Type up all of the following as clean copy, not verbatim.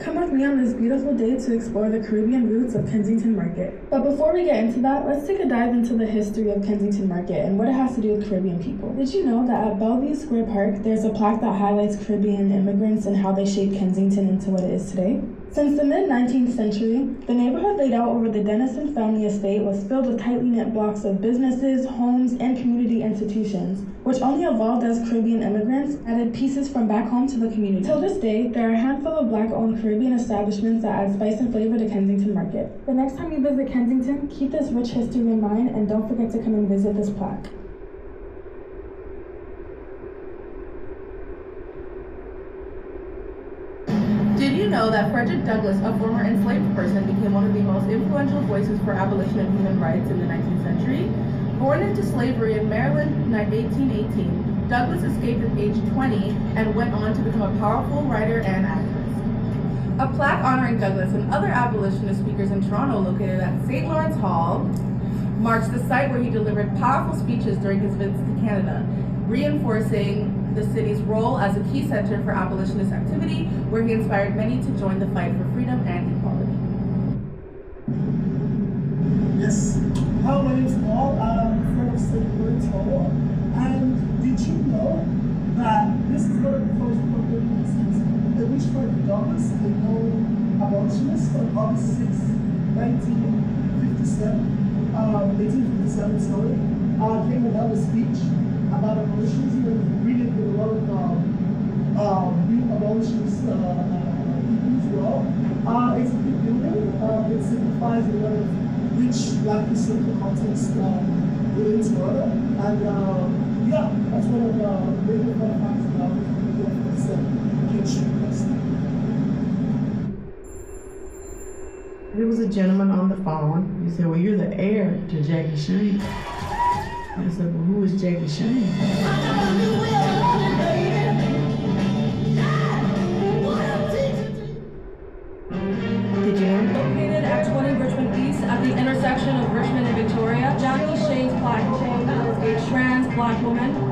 Come with me on this beautiful day to explore the Caribbean roots of Kensington Market. But before we get into that, let's take a dive into the history of Kensington Market and what it has to do with Caribbean people. Did you know that at Bellevue Square Park, there's a plaque that highlights Caribbean immigrants and how they shaped Kensington into what it is today? Since the mid-19th century, the neighborhood laid out over the Dennison family estate was filled with tightly knit blocks of businesses, homes, and community institutions, which only evolved as Caribbean immigrants added pieces from back home to the community. Till this day, there are a handful of Black-owned Caribbean establishments that add spice and flavor to Kensington Market. The next time you visit Kensington, keep this rich history in mind and don't forget to come and visit this plaque. Did you know that Frederick Douglass, a former enslaved person, became one of the most influential voices for abolition of human rights in the 19th century? Born into slavery in Maryland in 1818, Douglass escaped at age 20 and went on to become a powerful writer and activist. A plaque honoring Douglass and other abolitionist speakers in Toronto, located at St. Lawrence Hall, marks the site where he delivered powerful speeches during his visits to Canada, reinforcing the city's role as a key center for abolitionist activity, where he inspired many to join the fight for freedom and equality. Yes. Hi, my name is Paul. I'm a friend of St. Lawrence Hall. And did you know that this is one of the first public meetings in which Frederick Douglass, a known abolitionist, on August 6, 1857, came and held a speech about abolitionism and greeted with a lot of new abolitionist people as well. It's a big building. It signifies a lot of rich Black historical context within Toronto. And yeah, that's one of the major fun facts about this King Street West. There was a gentleman on the phone. He said, well, you're the heir to Jackie Shane. I said, well, who is Jackie Shane? Did you know? Located at 20 Richmond East at the intersection of Richmond and Victoria, Jackie Shane's plaque was a trans Black woman who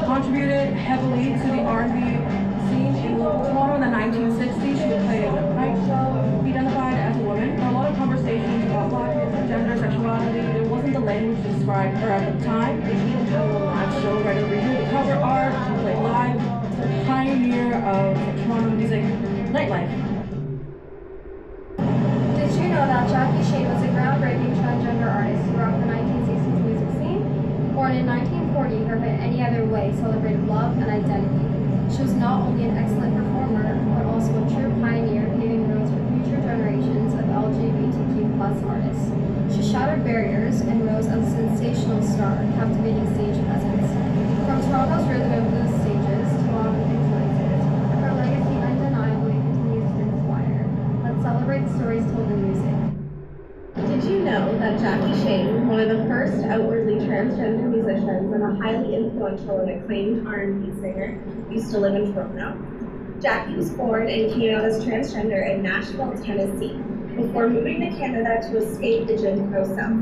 contributed heavily to the R&B scene in local Toronto in the 1960s. She played in a nightclub, identified as a woman. There were a lot of conversations about Blackness, gender, sexuality. There wasn't the language to describe her at the time. They even had a live show right over here. The Carter-Arlt, she played live. The pioneer of Toronto music nightlife. Did you know that Jackie Shane was a groundbreaking transgender artist who rocked the 1960s music scene? Born in 1940, her hit Any Other Way celebrated love and identity. She was not only an excellent performer, but also a true pioneer, paving roads for future generations of LGBTQ+ artists. She shattered barriers and rose as a sensational star, captivating stage presence. From Toronto's rhythm and blues stages to modern influences, her legacy undeniably continues to inspire. Let's celebrate the stories told in music. Did you know that Jackie Shane, one of the first outwardly transgender musicians and a highly influential and acclaimed R&B singer, used to live in Toronto? Jackie was born and came out as transgender in Nashville, Tennessee, before moving to Canada to escape the Jim Crow South.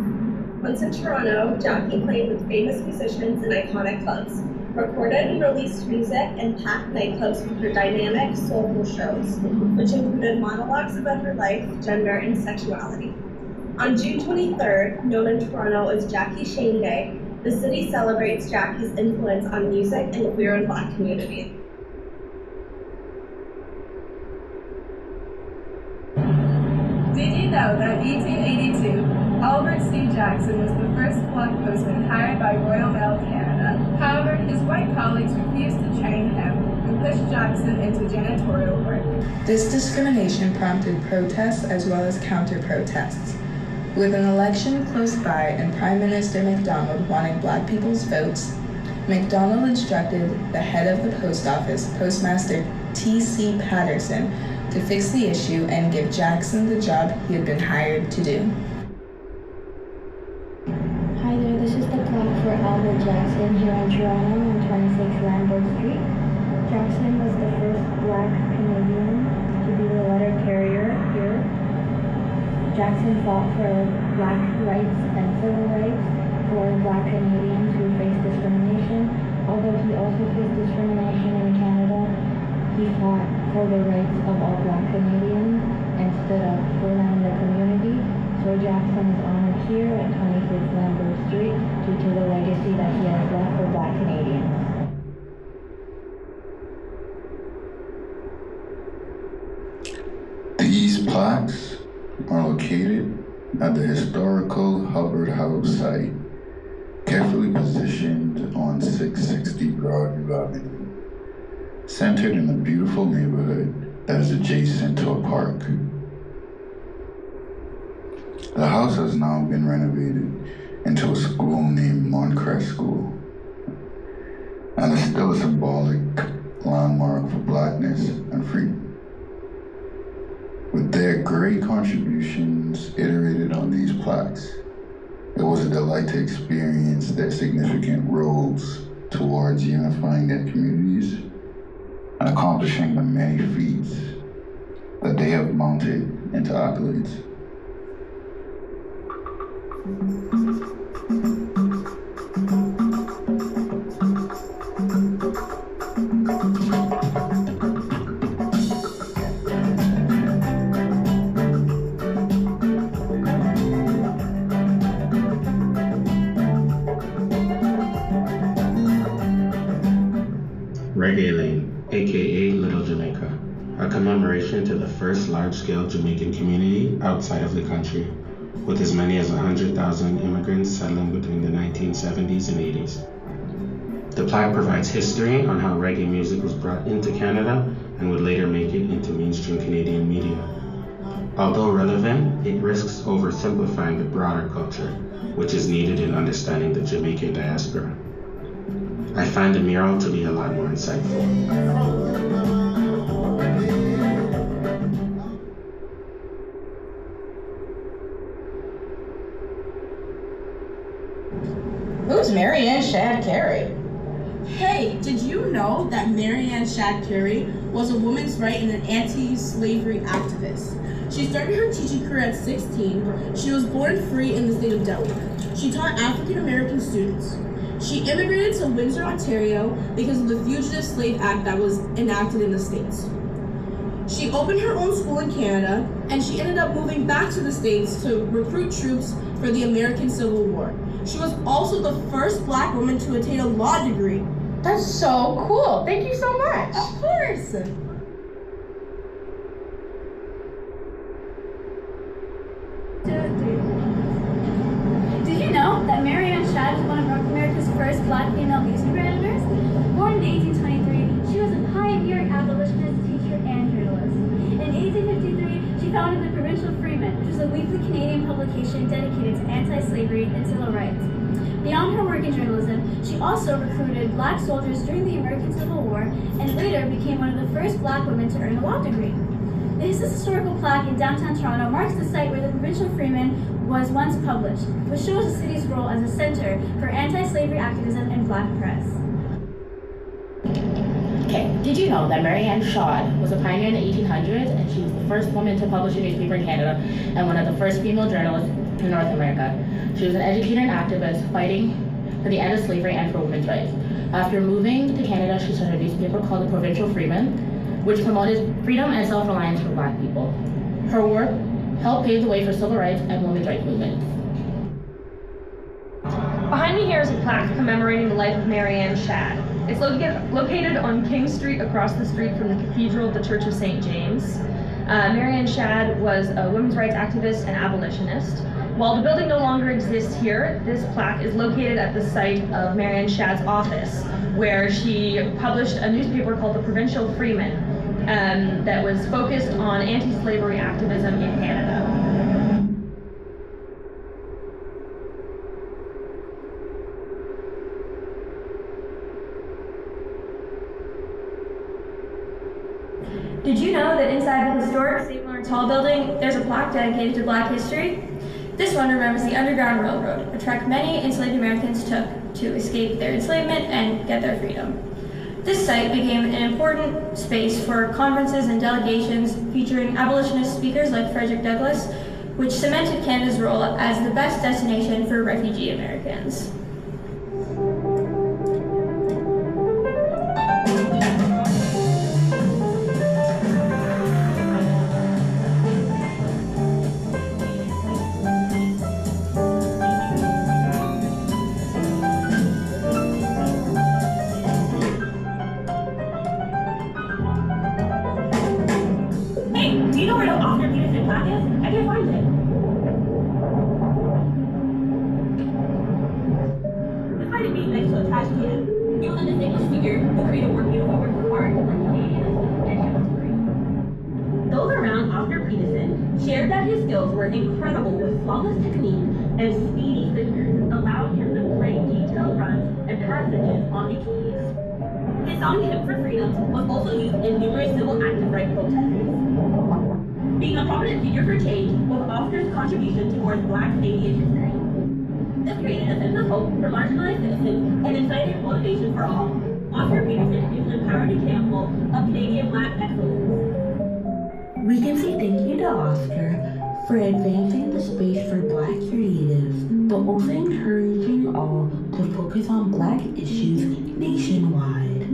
Once in Toronto, Jackie played with famous musicians in iconic clubs, recorded and released music, and packed nightclubs with her dynamic, soulful shows, which included monologues about her life, gender, and sexuality. On June 23rd, known in Toronto as Jackie Shane Day, the city celebrates Jackie's influence on music and the queer and Black community. Did you know that in 1882, Albert C. Jackson was the first Black postman hired by Royal Mail Canada? However, his white colleagues refused to train him and pushed Jackson into janitorial work. This discrimination prompted protests as well as counter-protests. With an election close by and Prime Minister MacDonald wanting Black people's votes, MacDonald instructed the head of the post office, Postmaster T.C. Patterson, to fix the issue and give Jackson the job he had been hired to do. Hi there, this is the plaque for Albert Jackson here in Toronto on 26 Lambert Street. Jackson was the first Black Canadian to be the letter carrier here. Jackson fought for Black rights and civil rights for Black Canadians who faced discrimination. Although he also faced discrimination in Canada, he fought for the rights of all Black Canadians and stood up for them in the community. So Jackson is honored here at 26 Lambert Street due to the legacy that he has left for Black Canadians. These plaques are located at the historical Hubbard House site, carefully positioned on 660 Broadview Avenue, centered in a beautiful neighborhood that is adjacent to a park. The house has now been renovated into a school named Montcrest School, and is still a symbolic landmark for Blackness and freedom. With their great contributions iterated on these plaques, it was a delight to experience their significant roles towards unifying their communities and accomplishing the many feats that they have mounted into accolades. Reggae Lane, aka Little Jamaica, a commemoration to the first large-scale Jamaican community outside of the country, with as many as 100,000 immigrants settling between the 1970s and 80s. The plaque provides history on how reggae music was brought into Canada and would later make it into mainstream Canadian media. Although relevant, it risks oversimplifying the broader culture, which is needed in understanding the Jamaican diaspora. I find the mural to be a lot more insightful. Who's Marianne Shad Carey? Hey, did you know that Marianne Shad Carey was a women's rights and an anti-slavery activist? She started her teaching career at 16. She was born free in the state of Delaware. She taught African American students. She immigrated to Windsor, Ontario because of the Fugitive Slave Act that was enacted in the States. She opened her own school in Canada, and she ended up moving back to the States to recruit troops for the American Civil War. She was also the first Black woman to attain a law degree. That's so cool. Thank you so much. Of course. Did you know that Marianne Shad was one of North America's first Black female newspaper editors? Born in 1823, she was a pioneering abolitionist, teacher, and journalist. In 1853, she founded the Provincial Freeman, which was a weekly Canadian publication dedicated to anti-slavery and civil rights. Beyond her work in journalism, she also recruited Black soldiers during the American Civil War and later became one of the first Black women to earn a law degree. This historical plaque in downtown Toronto marks the site where the Provincial Freeman was once published, which shows the city's role as a center for anti-slavery activism and Black press. Okay, did you know that Marianne Shad was a pioneer in the 1800s and she was the first woman to publish a newspaper in Canada and one of the first female journalists in North America? She was an educator and activist fighting for the end of slavery and for women's rights. After moving to Canada, she started a newspaper called the Provincial Freeman, which promoted freedom and self-reliance for Black people. Her work helped pave the way for civil rights and women's rights movements. Behind me here is a plaque commemorating the life of Marianne Shad. It's located on King Street across the street from the Cathedral of the Church of St. James. Marianne Shad was a women's rights activist and abolitionist. While the building no longer exists here, this plaque is located at the site of Marianne Shad's office, where she published a newspaper called the Provincial Freeman that was focused on anti-slavery activism in Canada. Did you know that inside the historic St. Lawrence Hall building, there's a plaque dedicated to Black history? This one remembers the Underground Railroad, a trek many enslaved Americans took to escape their enslavement and get their freedom. This site became an important space for conferences and delegations featuring abolitionist speakers like Frederick Douglass, which cemented Canada's role as the best destination for refugee Americans. to a trash can. He was a distinguished figure who created more beautiful works of art like Canadian and chivalry. Those around Oscar Peterson shared that his skills were incredible with flawless technique and speedy fingers, allowing him to play detailed runs and passages on the keys. His song Hymn for Freedom was also used in numerous civil active rights protests. Being a prominent figure for change was Oscar's contribution towards Black Canadian history. This created a sense of hope for marginalized citizens and incited motivation for all. Oscar Peterson is an empowering example of Canadian Black excellence. We can say thank you to Oscar for advancing the space for Black creatives, but also encouraging all to focus on Black issues nationwide.